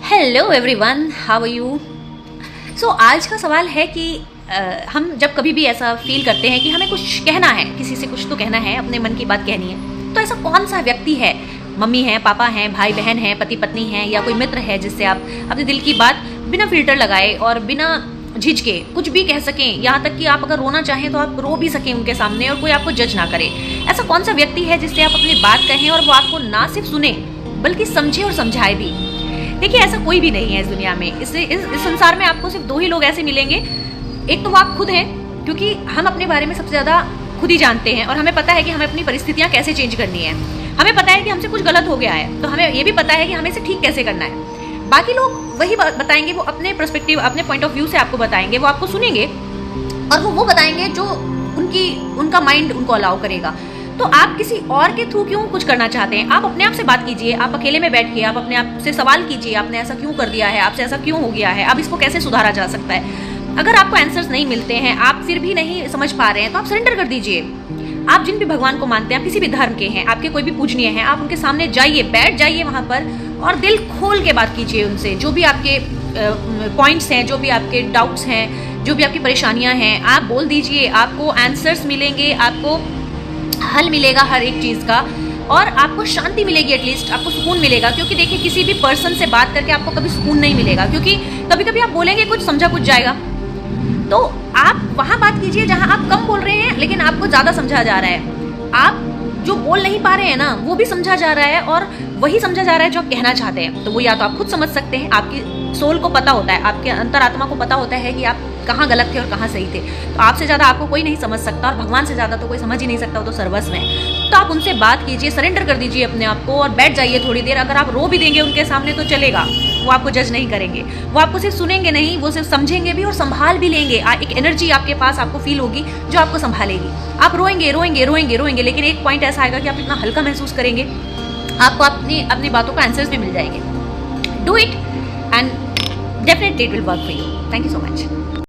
Hello everyone, how are you. So आज का सवाल है कि हम जब कभी भी ऐसा फील करते हैं कि हमें कुछ कहना है, किसी से कुछ तो कहना है, अपने मन की बात कहनी है, तो ऐसा कौन सा व्यक्ति है, मम्मी है, पापा हैं, भाई बहन हैं, पति पत्नी हैं, या कोई मित्र है जिससे आप अपने दिल की बात बिना फिल्टर लगाए और बिना झिझके कुछ भी कह सकें, यहाँ तक कि आप अगर रोना चाहें तो आप रो भी सकें उनके सामने और कोई आपको जज ना करे। ऐसा कौन सा व्यक्ति है जिससे आप अपनी बात कहें और वो आपको ना सिर्फ सुने बल्कि समझे और समझाए भी। देखिए, ऐसा कोई भी नहीं है इस दुनिया में। इस संसार में आपको सिर्फ दो ही लोग ऐसे मिलेंगे। एक तो वो आप खुद हैं, क्योंकि हम अपने बारे में सबसे ज़्यादा खुद ही जानते हैं और हमें पता है कि हमें अपनी परिस्थितियाँ कैसे चेंज करनी है। हमें पता है कि हमसे कुछ गलत हो गया है, तो हमें ये भी पता है कि हमें इसे ठीक कैसे करना है। बाकी लोग वही बताएंगे, वो अपने पर्सपेक्टिव, अपने पॉइंट ऑफ व्यू से आपको बताएंगे, वो आपको सुनेंगे और वो बताएंगे जो उनका माइंड उनको अलाउ करेगा। तो आप किसी और के थ्रू क्यों कुछ करना चाहते हैं? आप अपने आप से बात कीजिए, आप अकेले में बैठ के आप अपने आप से सवाल कीजिए, आपने ऐसा क्यों कर दिया है, आपसे ऐसा क्यों हो गया है, अब इसको कैसे सुधारा जा सकता है। अगर आपको आंसर्स नहीं मिलते हैं, आप फिर भी नहीं समझ पा रहे हैं, तो आप सरेंडर कर दीजिए। आप जिन भी भगवान को मानते हैं, आप किसी भी धर्म के हैं, आपके कोई भी पूजनीय हैं, आप उनके सामने जाइए, बैठ जाइए वहाँ पर और दिल खोल के बात कीजिए उनसे। जो भी आपके पॉइंट्स हैं, जो भी आपके डाउट्स हैं, जो भी आपकी परेशानियाँ हैं, आप बोल दीजिए। आपको आंसर्स मिलेंगे, आपको हल मिलेगा हर एक चीज़ का, और आपको शांति मिलेगी, एटलीस्ट आपको सुकून मिलेगा। क्योंकि देखिए, किसी भी पर्सन से बात करके आपको कभी सुकून नहीं मिलेगा, क्योंकि कभी कभी आप बोलेंगे कुछ, समझा कुछ जाएगा। तो आप वहाँ बात कीजिए जहाँ आप कम बोल रहे हैं लेकिन आपको ज़्यादा समझा जा रहा है। आप जो बोल नहीं पा रहे हैं ना, वो भी समझा जा रहा है और वही समझा जा रहा है जो आप कहना चाहते हैं। तो वो या तो आप खुद समझ सकते हैं, आपकी सोल को पता होता है, आपके अंतरात्मा को पता होता है कि आप कहाँ गलत थे और कहाँ सही थे। तो आपसे ज़्यादा आपको कोई नहीं समझ सकता और भगवान से ज़्यादा तो कोई समझ ही नहीं सकता, वो तो सर्वस्व है। तो आप उनसे बात कीजिए, सरेंडर कर दीजिए अपने आप को और बैठ जाइए थोड़ी देर। अगर आप रो भी देंगे उनके सामने तो चलेगा, वो आपको जज नहीं करेंगे, वो आपको सिर्फ सुनेंगे नहीं, वो सिर्फ समझेंगे भी और संभाल भी लेंगे। एक एनर्जी आपके पास आपको फील होगी जो आपको संभालेगी। आप रोएंगे रोएंगे रोएंगे रोएंगे, लेकिन एक पॉइंट ऐसा आएगा कि आप इतना हल्का महसूस करेंगे, आपको अपनी बातों का आंसर्स भी मिल जाएंगे। Do it and definitely it will work for you. Thank you so much.